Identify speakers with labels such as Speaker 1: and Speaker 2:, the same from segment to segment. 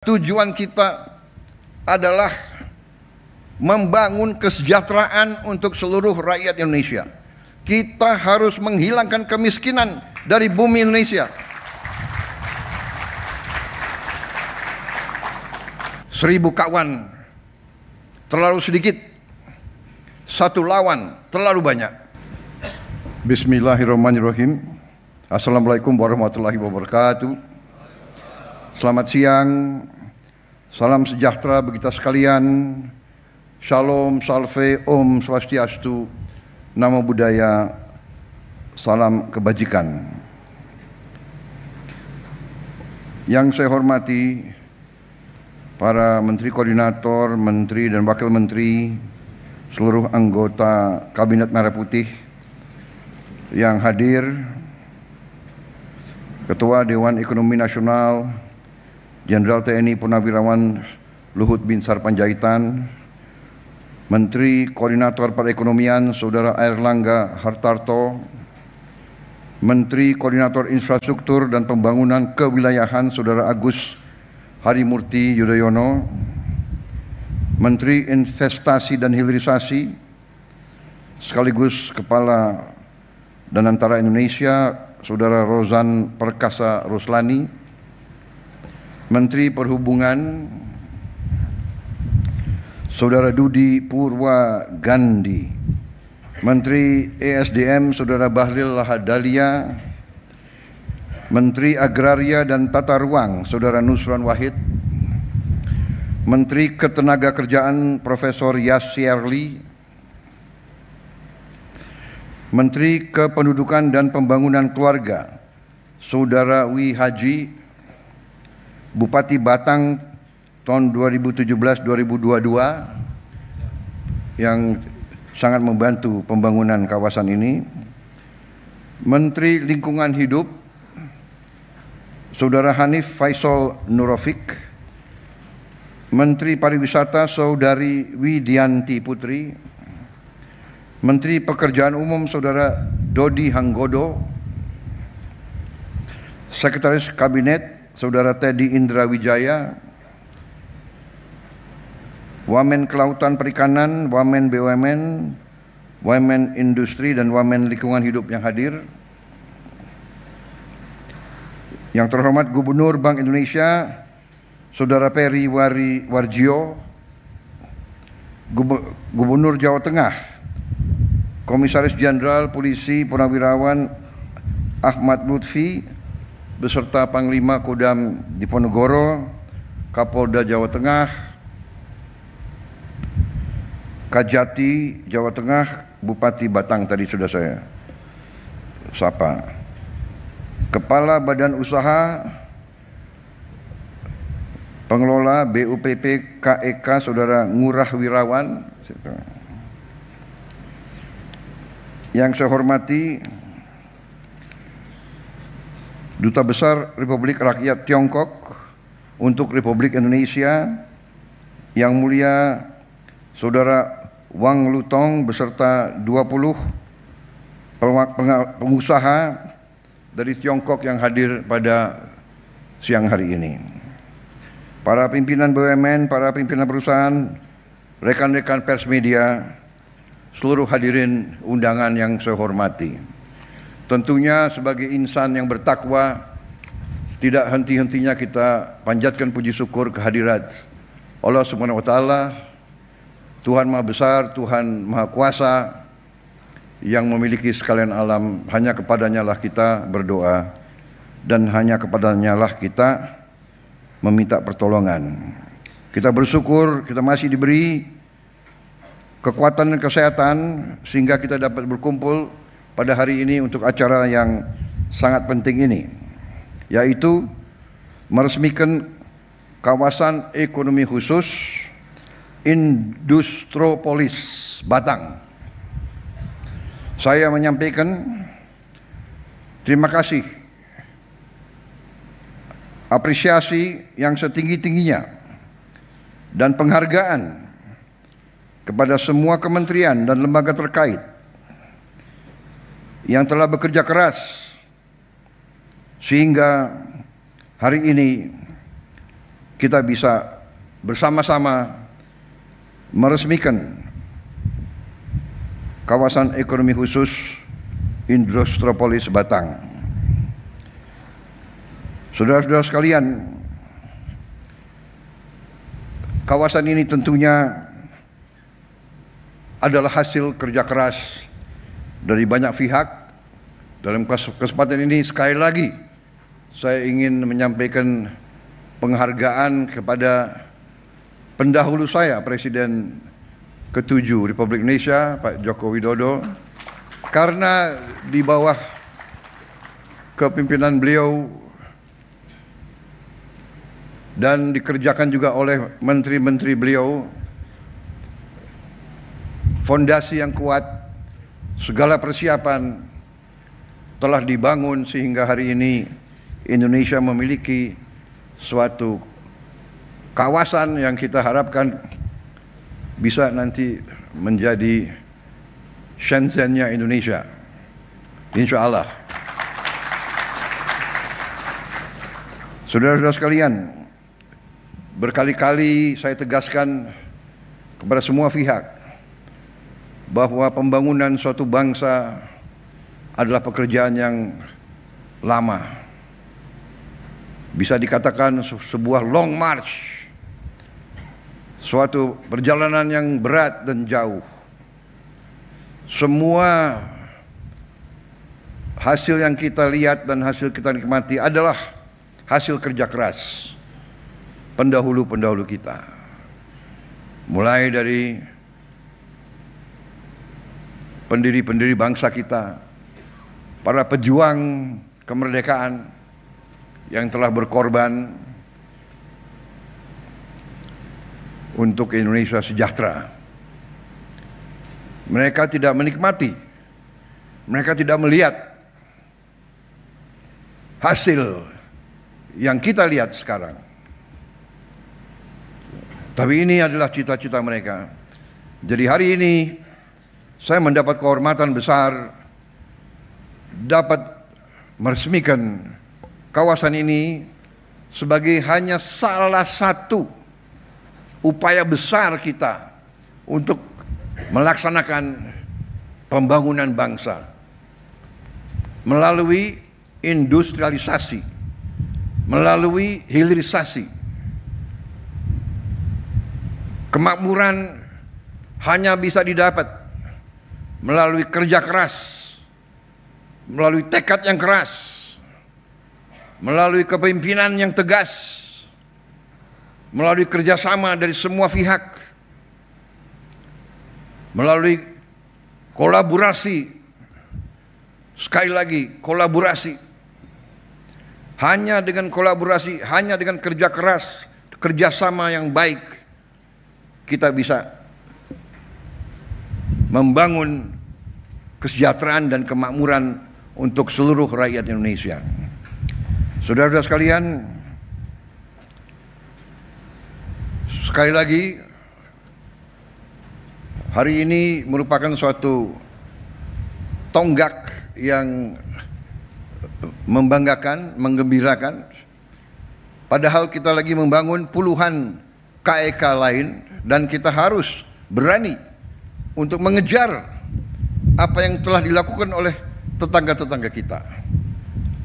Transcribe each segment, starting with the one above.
Speaker 1: Tujuan kita adalah membangun kesejahteraan untuk seluruh rakyat Indonesia. Kita harus menghilangkan kemiskinan dari bumi Indonesia. 1000 kawan terlalu sedikit, 1 lawan terlalu banyak. Bismillahirrahmanirrahim. Assalamualaikum warahmatullahi wabarakatuh. Selamat siang, salam sejahtera bagi kita sekalian. Shalom, salve, om swastiastu, namo buddhaya, salam kebajikan. Yang saya hormati para menteri koordinator, menteri dan wakil menteri, seluruh anggota Kabinet Merah Putih yang hadir, Ketua Dewan Ekonomi Nasional Jenderal TNI Purnawirawan Luhut Binsar Panjaitan, Menteri Koordinator Perekonomian Saudara Airlangga Hartarto, Menteri Koordinator Infrastruktur dan Pembangunan Kewilayahan Saudara Agus Harimurti Yudhoyono, Menteri Investasi dan Hilirisasi sekaligus Kepala Danantara Indonesia Saudara Rozan Perkasa Ruslani, Menteri Perhubungan Saudara Dudi Purwa Gandhi, Menteri ESDM Saudara Bahlil Lahadalia, Menteri Agraria dan Tata Ruang Saudara Nusron Wahid, Menteri Ketenagakerjaan Profesor Yasirli, Menteri Kependudukan dan Pembangunan Keluarga Saudara Wi Haji, Bupati Batang tahun 2017-2022 yang sangat membantu pembangunan kawasan ini, Menteri Lingkungan Hidup Saudara Hanif Faisal Nurofik, Menteri Pariwisata Saudari Widianti Putri, Menteri Pekerjaan Umum Saudara Dodi Hanggodo, Sekretaris Kabinet Saudara Teddy Indra Wijaya, Wamen Kelautan Perikanan, Wamen BUMN, Wamen Industri dan Wamen Lingkungan Hidup yang hadir. Yang terhormat Gubernur Bank Indonesia Saudara Peri Warjio, Gubernur Jawa Tengah, Komisaris Jenderal Polisi Purnawirawan Ahmad Lutfi beserta Panglima Kodam Diponegoro, Kapolda Jawa Tengah, Kajati Jawa Tengah, Bupati Batang tadi sudah saya sapa, Kepala Badan Usaha Pengelola BUPP KEK Saudara Ngurah Wirawan. Yang saya hormati Duta Besar Republik Rakyat Tiongkok untuk Republik Indonesia, Yang Mulia Saudara Wang Lutong beserta 20 pengusaha dari Tiongkok yang hadir pada siang hari ini. Para pimpinan BUMN, para pimpinan perusahaan, rekan-rekan pers media, seluruh hadirin undangan yang saya hormati. Tentunya sebagai insan yang bertakwa, tidak henti-hentinya kita panjatkan puji syukur kehadirat Allah Subhanahu wa Ta'ala, Tuhan Maha Besar, Tuhan Maha Kuasa yang memiliki sekalian alam. Hanya kepadanya lah kita berdoa dan hanya kepadanya lah kita meminta pertolongan. Kita bersyukur kita masih diberi kekuatan dan kesehatan sehingga kita dapat berkumpul pada hari ini untuk acara yang sangat penting ini, yaitu meresmikan kawasan ekonomi khusus Industropolis Batang. Saya menyampaikan terima kasih, apresiasi yang setinggi-tingginya dan penghargaan kepada semua kementerian dan lembaga terkait yang telah bekerja keras sehingga hari ini kita bisa bersama-sama meresmikan kawasan ekonomi khusus Indostropolis Batang. Saudara-saudara sekalian, kawasan ini tentunya adalah hasil kerja keras dari banyak pihak. Dalam kesempatan ini sekali lagi saya ingin menyampaikan penghargaan kepada pendahulu saya, Presiden ke-7 Republik Indonesia, Pak Joko Widodo, karena di bawah kepimpinan beliau dan dikerjakan juga oleh menteri-menteri beliau, fondasi yang kuat, segala persiapan telah dibangun sehingga hari ini Indonesia memiliki suatu kawasan yang kita harapkan bisa nanti menjadi Shenzhen-nya Indonesia, insya Allah. Saudara-saudara sekalian, berkali-kali saya tegaskan kepada semua pihak bahwa pembangunan suatu bangsa adalah pekerjaan yang lama. Bisa dikatakan sebuah long march, suatu perjalanan yang berat dan jauh. Semua hasil yang kita lihat dan hasil kita nikmati adalah hasil kerja keras pendahulu-pendahulu kita. Mulai dari pendiri-pendiri bangsa kita, para pejuang kemerdekaan yang telah berkorban untuk Indonesia sejahtera. Mereka tidak menikmati, mereka tidak melihat hasil yang kita lihat sekarang. Tapi ini adalah cita-cita mereka. Jadi hari ini saya mendapat kehormatan besar dapat meresmikan kawasan ini sebagai hanya salah satu upaya besar kita untuk melaksanakan pembangunan bangsa melalui industrialisasi, melalui hilirisasi. Kemakmuran hanya bisa didapat melalui kerja keras, melalui tekad yang keras, melalui kepemimpinan yang tegas, melalui kerjasama dari semua pihak, melalui kolaborasi. Sekali lagi, kolaborasi. Hanya dengan kolaborasi, hanya dengan kerja keras, kerjasama yang baik, kita bisa membangun kesejahteraan dan kemakmuran untuk seluruh rakyat Indonesia. Saudara-saudara sekalian, sekali lagi, hari ini merupakan suatu tonggak yang membanggakan, menggembirakan. Padahal kita lagi membangun puluhan KEK lain dan kita harus berani untuk mengejar apa yang telah dilakukan oleh tetangga-tetangga kita.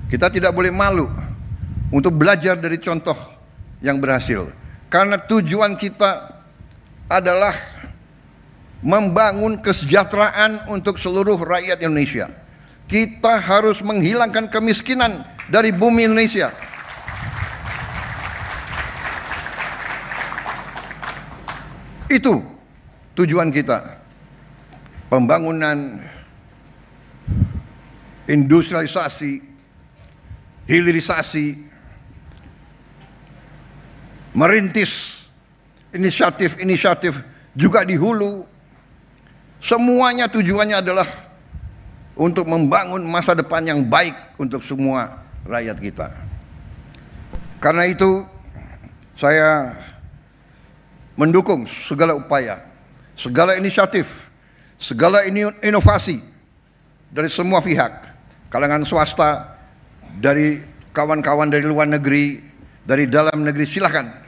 Speaker 1: Kita tidak boleh malu untuk belajar dari contoh yang berhasil. Karena tujuan kita adalah membangun kesejahteraan untuk seluruh rakyat Indonesia. Kita harus menghilangkan kemiskinan dari bumi Indonesia. Itu tujuan kita. Pembangunan, industrialisasi, hilirisasi, merintis inisiatif-inisiatif juga di hulu. Semuanya tujuannya adalah untuk membangun masa depan yang baik untuk semua rakyat kita. Karena itu saya mendukung segala upaya, segala inisiatif, segala inovasi dari semua pihak, kalangan swasta, dari kawan-kawan dari luar negeri, dari dalam negeri, silakan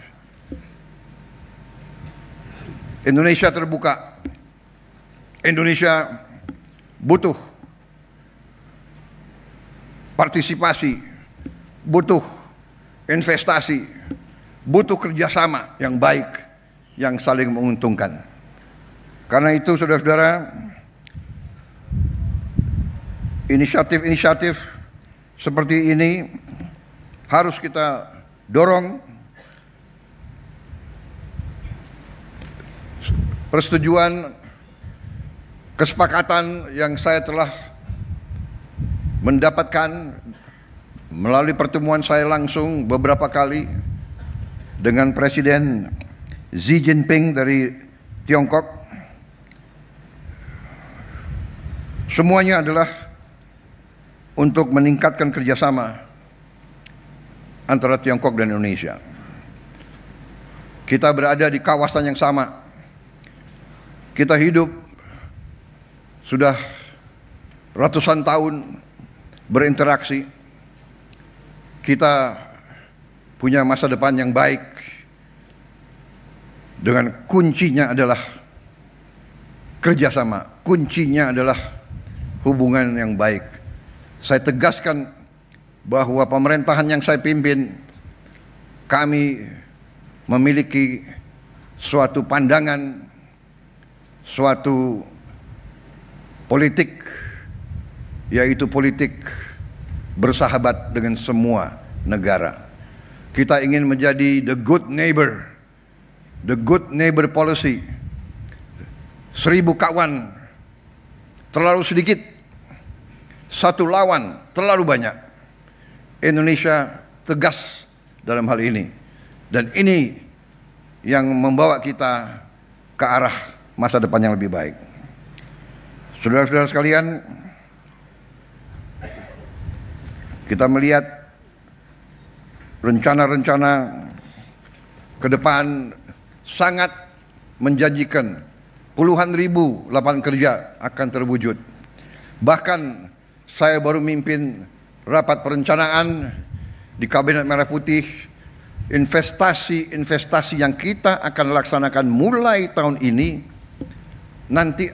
Speaker 1: Indonesia terbuka. Indonesia butuh partisipasi, butuh investasi, butuh kerjasama yang baik, yang saling menguntungkan. Karena itu saudara-saudara, inisiatif-inisiatif seperti ini harus kita dorong. Persetujuan, kesepakatan yang saya telah mendapatkan melalui pertemuan saya langsung beberapa kali dengan Presiden Xi Jinping dari Tiongkok, semuanya adalah untuk meningkatkan kerjasama antara Tiongkok dan Indonesia. Kita berada di kawasan yang sama. Kita hidup sudah ratusan tahun berinteraksi. Kita punya masa depan yang baik. Dengan kuncinya adalah kerjasama. Kuncinya adalah hubungan yang baik. Saya tegaskan bahwa pemerintahan yang saya pimpin, kami memiliki suatu pandangan, suatu politik, yaitu politik bersahabat dengan semua negara. Kita ingin menjadi the good neighbor policy. 1000 kawan terlalu sedikit, 1 lawan terlalu banyak. Indonesia tegas dalam hal ini, dan ini yang membawa kita ke arah masa depan yang lebih baik. Saudara-saudara sekalian, kita melihat rencana-rencana ke depan sangat menjanjikan. Puluhan ribu lapangan kerja akan terwujud. Bahkan saya baru mimpin rapat perencanaan di Kabinet Merah Putih. Investasi-investasi yang kita akan laksanakan mulai tahun ini, nanti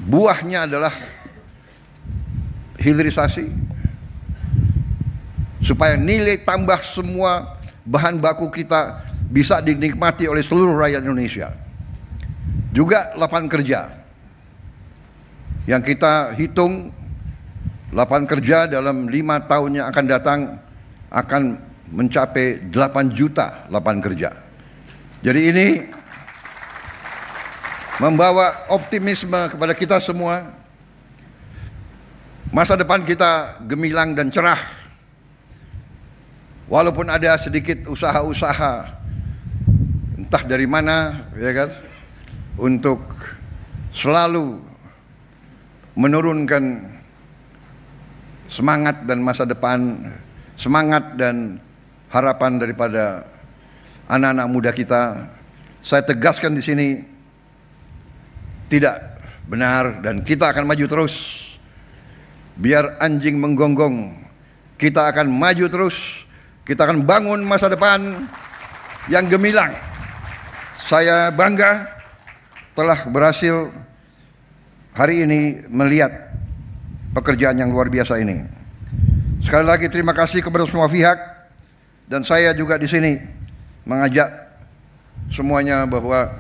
Speaker 1: buahnya adalah hilirisasi, supaya nilai tambah semua bahan baku kita bisa dinikmati oleh seluruh rakyat Indonesia. Juga lapangan kerja yang kita hitung, lapangan kerja dalam 5 tahun yang akan datang akan mencapai 8 juta lapangan kerja. Jadi ini membawa optimisme kepada kita semua. Masa depan kita gemilang dan cerah. Walaupun ada sedikit usaha-usaha entah dari mana, ya kan, untuk selalu menurunkan semangat dan masa depan, semangat dan harapan daripada anak-anak muda kita. Saya tegaskan di sini, tidak benar, dan kita akan maju terus. Biar anjing menggonggong, kita akan maju terus. Kita akan bangun masa depan yang gemilang. Saya bangga telah berhasil hari ini melihat pekerjaan yang luar biasa ini. Sekali lagi terima kasih kepada semua pihak, dan saya juga di sini mengajak semuanya bahwa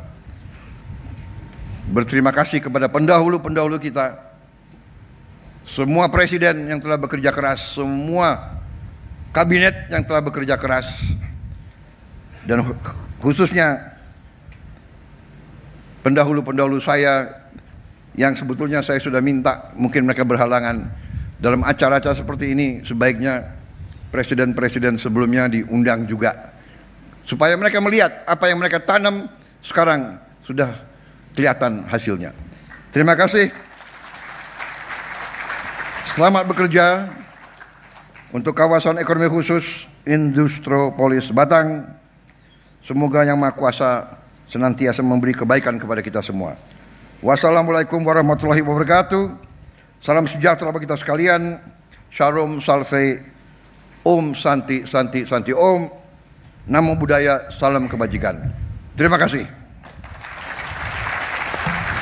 Speaker 1: berterima kasih kepada pendahulu-pendahulu kita, semua presiden yang telah bekerja keras, semua kabinet yang telah bekerja keras, dan khususnya pendahulu-pendahulu saya yang sebetulnya saya sudah minta, mungkin mereka berhalangan. Dalam acara-acara seperti ini sebaiknya presiden-presiden sebelumnya diundang juga, supaya mereka melihat apa yang mereka tanam sekarang sudah kelihatan hasilnya. Terima kasih. Selamat bekerja untuk kawasan ekonomi khusus Industropolis Batang. Semoga Yang Maha Kuasa senantiasa memberi kebaikan kepada kita semua. Wassalamualaikum warahmatullahi wabarakatuh. Salam sejahtera bagi kita sekalian. Shalom Salve, Om Santi Santi Santi Om. Namo Buddhaya, salam kebajikan. Terima kasih.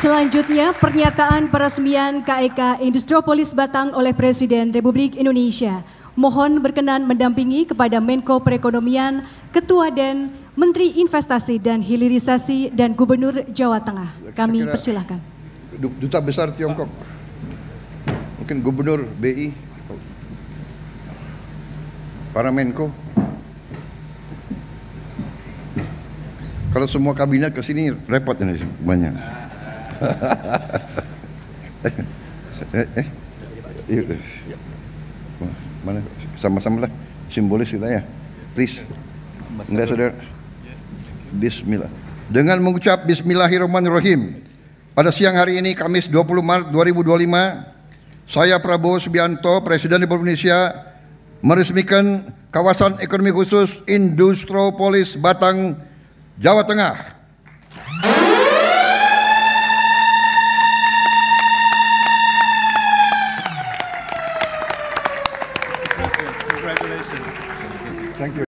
Speaker 2: Selanjutnya, pernyataan peresmian KEK Industri-Polis Batang oleh Presiden Republik Indonesia. Mohon berkenan mendampingi kepada Menko Perekonomian, Ketua DEN, Menteri Investasi dan Hilirisasi dan Gubernur Jawa Tengah. Kami persilahkan.
Speaker 1: Duta Besar Tiongkok, mungkin Gubernur BI, para Menko. Kalau semua kabinet ke sini repot ini banyak. Mana sama-sama lah simbolis kita ya, please. Enggak, saudara. Bismillah. Dengan mengucap Bismillahirrahmanirrahim, pada siang hari ini Kamis 20 Maret 2025, saya Prabowo Subianto, Presiden Republik Indonesia, meresmikan kawasan ekonomi khusus Industri-Polis Batang, Jawa Tengah. Thank you.